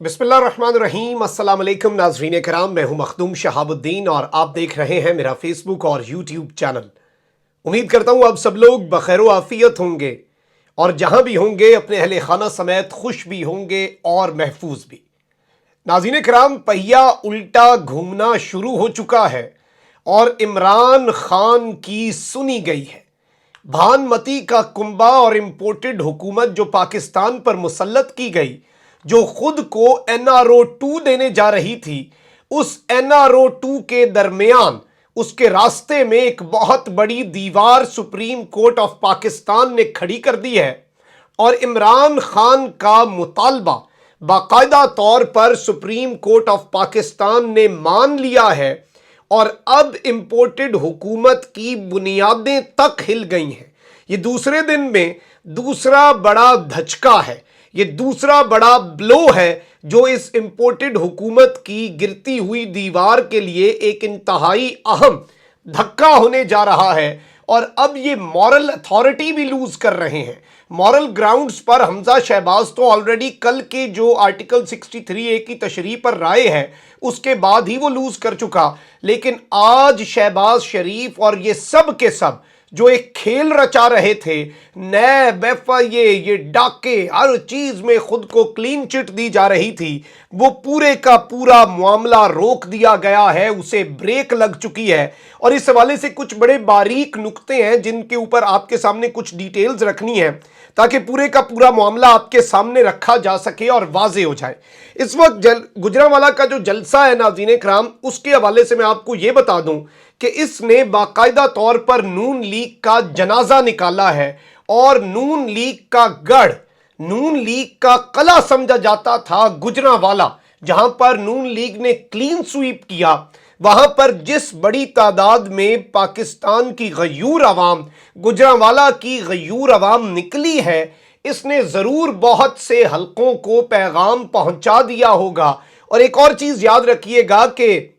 बिस्मिल्लाहिर्रहमानिर्रहीम। अस्सलाम वालेकुम नाज़रीन कराम, मैं हूं मखदूम शहाबुद्दीन और आप देख रहे हैं मेरा फेसबुक और यूट्यूब चैनल। उम्मीद करता हूं आप सब लोग बखैर व आफियत होंगे और जहां भी होंगे अपने अहले खाना समेत खुश भी होंगे और महफूज भी। नाज़रीन कराम, पहिया उल्टा घूमना शुरू हो चुका है और इमरान खान की सुनी गई है। भानमती का कुंबा और इम्पोर्टेड हुकूमत जो पाकिस्तान पर मुसल्लत की गई, जो खुद को NRO 2 देने जा रही थी, उस NRO 2 के दरमियान उसके रास्ते में एक बहुत बड़ी दीवार सुप्रीम कोर्ट ऑफ पाकिस्तान ने खड़ी कर दी है और इमरान खान का मुतालबा बाकायदा तौर पर सुप्रीम कोर्ट ऑफ पाकिस्तान ने मान लिया है और अब इंपोर्टेड हुकूमत की बुनियादें तक हिल गई हैं। ये दूसरे दिन में दूसरा बड़ा धचका है, ये दूसरा बड़ा ब्लो है जो इस इंपोर्टेड हुकूमत की गिरती हुई दीवार के लिए एक इंतहाई अहम धक्का होने जा रहा है। और अब ये मॉरल अथॉरिटी भी लूज कर रहे हैं। मॉरल ग्राउंड्स पर हमजा शहबाज तो ऑलरेडी कल के जो आर्टिकल 63A की तशरीह पर राय है उसके बाद ही वो लूज कर चुका, लेकिन आज शहबाज शरीफ और ये सब के सब जो एक खेल रचा रहे थे, नैब FIA, ये डाके, हर चीज में खुद को क्लीन चिट दी जा रही थी, वो पूरे का पूरा मामला रोक दिया गया है, उसे ब्रेक लग चुकी है। और इस हवाले से कुछ बड़े बारीक नुक्ते हैं जिनके ऊपर आपके सामने कुछ डिटेल्स रखनी है ताकि पूरे का पूरा मामला आपके सामने रखा जा सके और वाजे हो जाए। इस वक्त गुजरांवाला का जो जलसा है नाज़रीन कराम, उसके हवाले से मैं आपको ये बता दूं कि इसने बाकायदा तौर पर नून लीग का जनाजा निकाला है और नून लीग का गढ़, नून लीग का कला समझा जाता था गुजरांवाला, जहां पर नून लीग ने क्लीन स्वीप किया, वहां पर जिस बड़ी तादाद में पाकिस्तान की गयूर अवाम, गुजरांवाला की गयूर अवाम निकली है, इसने जरूर बहुत से हलकों को पैगाम पहुंचा दिया होगा। और एक और चीज याद रखिएगा कि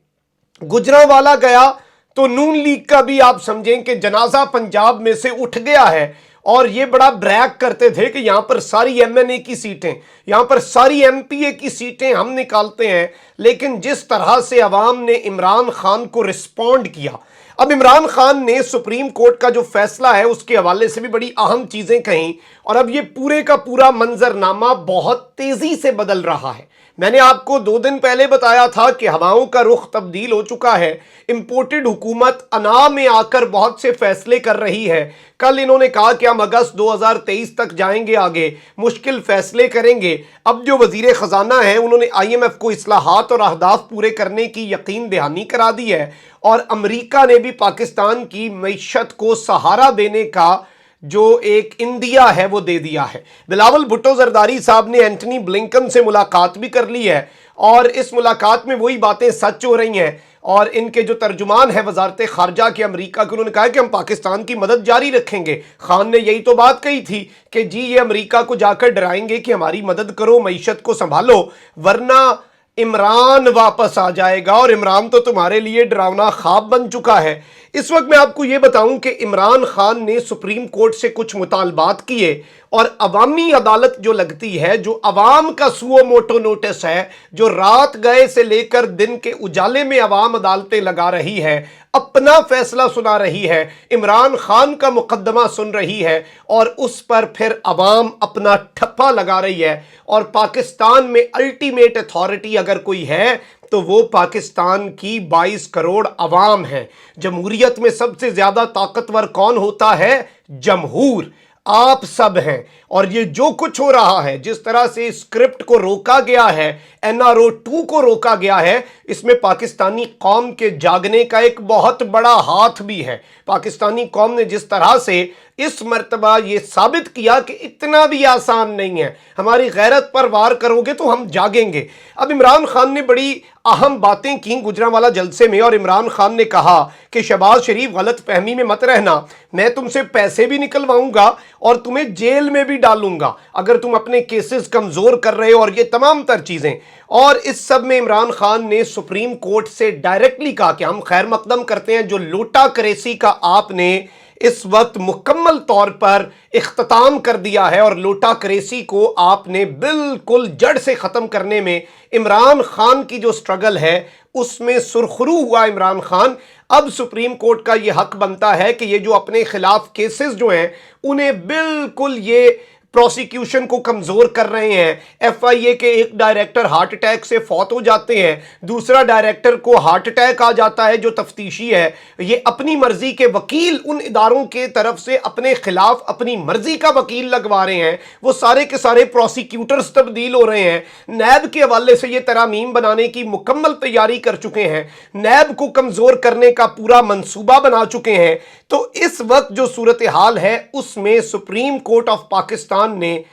गुजरांवाला गया तो नून लीग का भी आप समझें कि जनाजा पंजाब में से उठ गया है और ये बड़ा ब्रैग करते थे कि यहां पर सारी MNA की सीटें, यहां पर सारी MPA की सीटें हम निकालते हैं। लेकिन जिस तरह से अवाम ने इमरान खान को रिस्पॉन्ड किया, अब इमरान खान ने सुप्रीम कोर्ट का जो फैसला है उसके हवाले से भी बड़ी अहम चीजें कहीं और अब ये पूरे का पूरा मंजरनामा बहुत तेजी से बदल रहा है। मैंने आपको 2 दिन पहले बताया था कि हवाओं का रुख तब्दील हो चुका है। इंपोर्टेड हुकूमत अना में आकर बहुत से फैसले कर रही है। कल इन्होंने कहा कि हम अगस्त 2023 तक जाएंगे, आगे मुश्किल फैसले करेंगे। अब जो वजीर खजाना है उन्होंने IMF को इस्लाहात और अहदाफ पूरे करने की यकीन दहानी करा दी है और अमेरिका ने भी पाकिस्तान की मईशत को सहारा देने का जो एक इंदिया है वो दे दिया है। बिलावल भुट्टो जरदारी साहब ने एंटनी ब्लिंकन से मुलाकात भी कर ली है और इस मुलाकात में वही बातें सच हो रही हैं। और इनके जो तर्जुमान है वजारत खारजा के अमेरिका के, उन्होंने कहा कि हम पाकिस्तान की मदद जारी रखेंगे। खान ने यही तो बात कही थी कि जी ये अमेरिका को जाकर डराएंगे कि हमारी मदद करो, मईशत को संभालो, वरना इमरान वापस आ जाएगा और इमरान तो तुम्हारे लिए डरावना ख्वाब बन चुका है। इस वक्त मैं आपको यह बताऊं कि इमरान खान ने सुप्रीम कोर्ट से कुछ मुतालबात किए और अवामी अदालत जो लगती है, जो अवाम का सुओ मोटो नोटिस है, जो रात गए से लेकर दिन के उजाले में अवाम अदालतें लगा रही है, अपना फैसला सुना रही है, इमरान खान का मुकदमा सुन रही है और उस पर फिर अवाम अपना ठप्पा लगा रही है। और पाकिस्तान में अल्टीमेट अथॉरिटी अगर कोई है तो वो पाकिस्तान की 22 करोड़ अवाम है। जमहूरियत में सबसे ज्यादा ताकतवर कौन होता है? जमहूर, आप सब हैं। और ये जो कुछ हो रहा है, जिस तरह से स्क्रिप्ट को रोका गया है, NRO 2 को रोका गया है, इसमें पाकिस्तानी कौम के जागने का एक बहुत बड़ा हाथ भी है। पाकिस्तानी कौम ने जिस तरह से इस मर्तबा ये साबित किया कि इतना भी आसान नहीं है, हमारी गैरत पर वार करोगे तो हम जागेंगे। अब इमरान खान ने बड़ी अहम बातें की गुजरांवाला जलसे में और इमरान खान ने कहा कि शहबाज शरीफ गलत फहमी में मत रहना, मैं तुमसे पैसे भी निकलवाऊंगा और तुम्हें जेल में भी डालूंगा अगर तुम अपने केसेस कमजोर कर रहे हो, और ये तमाम तर चीजें। और इस सब में इमरान खान ने सुप्रीम कोर्ट से डायरेक्टली कहा कि हम खैर मकदम करते हैं, जो लोटा करेसी का आपने इस वक्त मुकम्मल तौर पर इख्तिताम कर दिया है और लोटा करेसी को आपने बिल्कुल जड़ से ख़त्म करने में इमरान खान की जो स्ट्रगल है उसमें सुरखरू हुआ इमरान खान। अब सुप्रीम कोर्ट का ये हक बनता है कि ये जो अपने खिलाफ केसेस जो हैं उन्हें बिल्कुल ये प्रोसिक्यूशन को कमजोर कर रहे हैं। एफआईए के एक डायरेक्टर हार्ट अटैक से फौत हो जाते हैं, दूसरा डायरेक्टर को हार्ट अटैक आ जाता है जो तफ्तीशी है, ये अपनी मर्जी के वकील उन इदारों के तरफ से अपने खिलाफ अपनी मर्जी का वकील लगवा रहे हैं, वो सारे के सारे प्रोसिक्यूटर्स तब्दील हो रहे हैं। नैब के हवाले से ये तरामीम बनाने की मुकम्मल तैयारी कर चुके हैं, नैब को कमजोर करने का पूरा मंसूबा बना चुके हैं। तो इस वक्त जो सूरत हाल है उसमें सुप्रीम कोर्ट ऑफ पाकिस्तान ने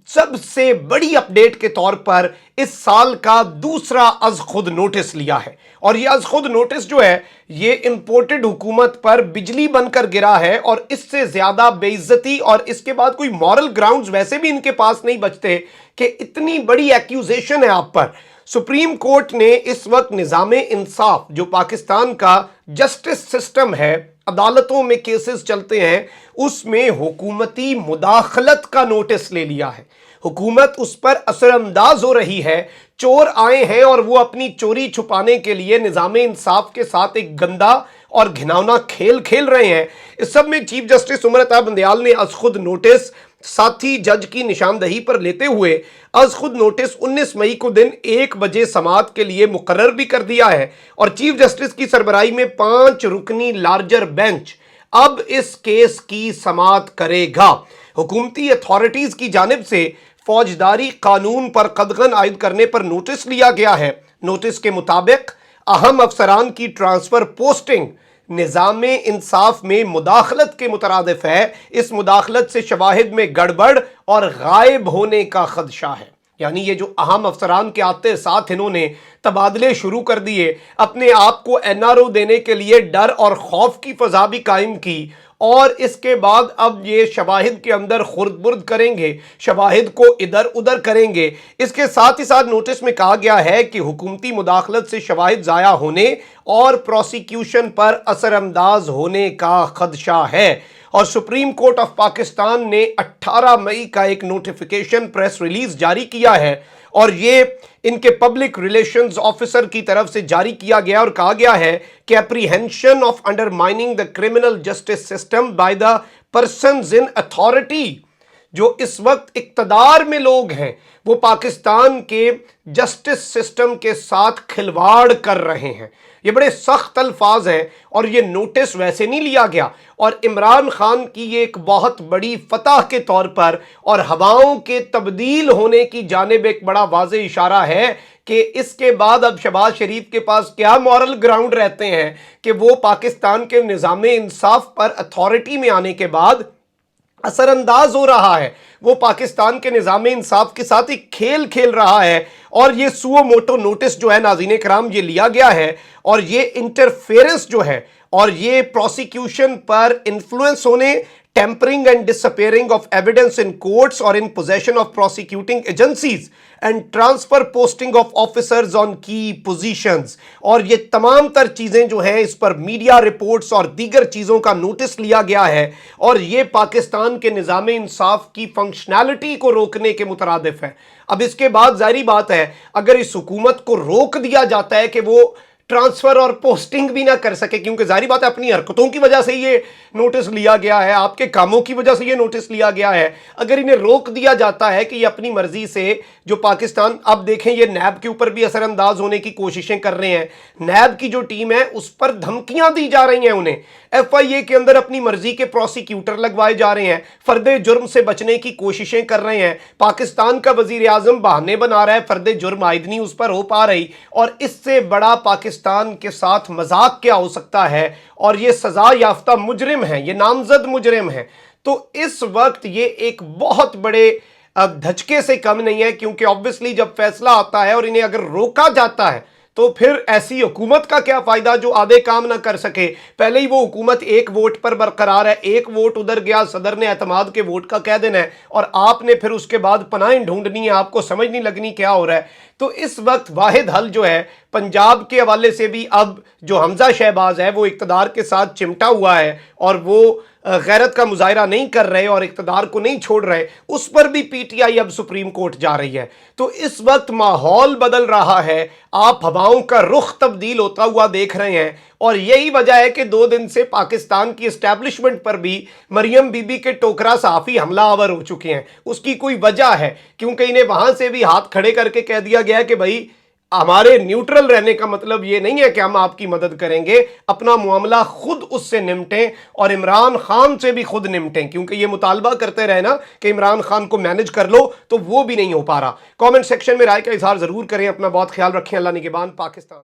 सबसे बड़ी अपडेट के तौर पर इस साल का दूसरा अज खुद नोटिस लिया है। और यह अज खुद नोटिस जो है ये इंपोर्टेड हुकूमत पर बिजली बनकर गिरा है और इससे ज्यादा बेइज्जती और इसके बाद कोई मॉरल ग्राउंड्स वैसे भी इनके पास नहीं बचते कि इतनी बड़ी एक्यूजेशन है आप पर। सुप्रीम कोर्ट ने इस वक्त निज़ामे इंसाफ जो पाकिस्तान का जस्टिस सिस्टम है, अदालतों में केसेस चलते हैं, उसमें हुकूमती मुदाखलत का नोटिस ले लिया है। हुकूमत उस पर असरअंदाज हो रही है। चोर आए हैं और वो अपनी चोरी छुपाने के लिए निज़ामे इंसाफ के साथ एक गंदा और घिनौना खेल खेल रहे हैं। इस सब में चीफ जस्टिस उमर अता बंदयाल ने अज खुद नोटिस साथी जज की निशानदही पर लेते हुए अज खुद नोटिस 19 मई को दिन 1 बजे समाअत के लिए मुकर्रर भी कर दिया है और चीफ जस्टिस की सरबराही में 5 रुकनी लार्जर बेंच अब इस केस की समाअत करेगा। हुकूमती अथॉरिटीज की जानिब से फौजदारी कानून पर कदगन आयद करने पर नोटिस लिया गया है। नोटिस के मुताबिक अहम अफसरान की ट्रांसफर पोस्टिंग निज़ामे इंसाफ में मुदाखलत के मुतरादिफ है। इस मुदाखलत से शवाहिद में गड़बड़ और गायब होने का खदशा है। यानी ये जो अहम अफसरान के आते साथ इन्होंने तबादले शुरू कर दिए, अपने आप को एनआरओ देने के लिए डर और खौफ की फजा भी कायम की और इसके बाद अब ये शवाहिद के अंदर खुर्द-बुर्द करेंगे, शवाहिद को इधर उधर करेंगे। इसके साथ ही साथ नोटिस में कहा गया है कि हुकूमती मुदाखलत से शवाहिद ज़ाया होने और प्रोसिक्यूशन पर असरअंदाज होने का खदशा है। और सुप्रीम कोर्ट ऑफ पाकिस्तान ने 18 मई का एक नोटिफिकेशन प्रेस रिलीज जारी किया है और ये इनके पब्लिक रिलेशंस ऑफिसर की तरफ से जारी किया गया और कहा गया है कि apprehension of undermining the criminal justice system by the persons in authority, जो इस वक्त इक्तदार में लोग हैं वो पाकिस्तान के जस्टिस सिस्टम के साथ खिलवाड़ कर रहे हैं। ये बड़े सख्त अल्फाज हैं और ये नोटिस वैसे नहीं लिया गया और इमरान खान की ये एक बहुत बड़ी फतह के तौर पर और हवाओं के तब्दील होने की जानिब एक बड़ा वाज़े इशारा है कि इसके बाद अब शहबाज शरीफ के पास क्या मॉरल ग्राउंड रहते हैं कि वो पाकिस्तान के निज़ामे इंसाफ पर अथॉरिटी में आने के बाद असरअंदाज हो रहा है। वो पाकिस्तान के निज़ाम इंसाफ के साथ एक खेल खेल रहा है और ये सुओ मोटो नोटिस जो है नाज़रीन कराम ये लिया गया है और ये इंटरफेरेंस जो है और ये प्रोसिक्यूशन पर इन्फ्लुएंस होने, tampering and disappearing of evidence in courts और in possession of prosecuting agencies and transfer posting of officers on key positions, और ये तमाम तर चीजें जो हैं इस पर मीडिया रिपोर्ट्स और दीगर चीजों का नोटिस लिया गया है और ये पाकिस्तान के निज़ाम इंसाफ की फंक्शनैलिटी को रोकने के मुतरादिफ है। अब इसके बाद जाहिर बात है अगर इस हुकूमत को रोक दिया जाता है कि वो ट्रांसफर और पोस्टिंग भी ना कर सके, क्योंकि जाहिर बात है अपनी हरकतों की वजह से ये नोटिस लिया गया है, आपके कामों की वजह से ये नोटिस लिया गया है, अगर इन्हें रोक दिया जाता है कि ये अपनी मर्जी से जो पाकिस्तान, अब देखें ये नैब के ऊपर भी असरअंदाज होने की कोशिशें कर रहे हैं, नैब की जो टीम है उस पर धमकियां दी जा रही हैं, उन्हें एफआईए के अंदर अपनी मर्जी के प्रोसिक्यूटर लगवाए जा रहे हैं, फर्दे जुर्म से बचने की कोशिशें कर रहे हैं, पाकिस्तान का वजीर आजम बहाने बना रहा है, फर्दे जुर्म आयद नहीं उस पर हो पा रही, और इससे बड़ा पाकिस्तान के साथ मजाक क्या हो सकता है, और ये सजा याफ्ता मुजरिम है, ये नामजद मुजरिम है। तो इस वक्त ये एक बहुत बड़े धचके से कम नहीं है, क्योंकि ऑब्वियसली जब फैसला आता है और इन्हें अगर रोका जाता है तो फिर ऐसी हुकूमत का क्या फायदा जो आधे काम ना कर सके। पहले ही वो हुकूमत एक वोट पर बरकरार है, एक वोट उधर गया, सदर ने एतमाद के वोट का कह देना है और आपने फिर उसके बाद पनाहें ढूंढनी है, आपको समझ नहीं लगनी क्या हो रहा है। तो تو اس وقت واحد حل جو ہے پنجاب کے حوالے سے بھی اب جو حمزہ شہباز ہے وہ اقتدار کے ساتھ چمٹا ہوا ہے اور وہ غیرت کا مظاہرہ نہیں کر رہے اور اقتدار کو نہیں چھوڑ رہے، اس پر بھی پی ٹی آئی اب سپریم کورٹ جا رہی ہے۔ تو اس وقت ماحول بدل رہا ہے، آپ ہواؤں کا رخ تبدیل ہوتا ہوا دیکھ رہے ہیں، اور یہی وجہ ہے کہ 2 دن سے پاکستان کی اسٹیبلشمنٹ پر بھی مریم بی بی کے ٹوکرا صحافی حملہ آور ہو چکے ہیں۔ اس کی کوئی وجہ ہے، کیونکہ انہیں وہاں سے بھی ہاتھ کھڑے کر کے کہہ دیا گیا کہ بھائی ہمارے نیوٹرل رہنے کا مطلب یہ نہیں ہے کہ ہم آپ کی مدد کریں گے، اپنا معاملہ خود اس سے نمٹیں اور عمران خان سے بھی خود نمٹیں، کیونکہ یہ مطالبہ کرتے رہے نا کہ عمران خان کو مینج کر لو، تو وہ بھی نہیں ہو پا رہا۔ کامنٹ سیکشن میں رائے کا اظہار ضرور کریں، اپنا بہت خیال رکھیں۔ اللہ نگہبان۔ پاکستان۔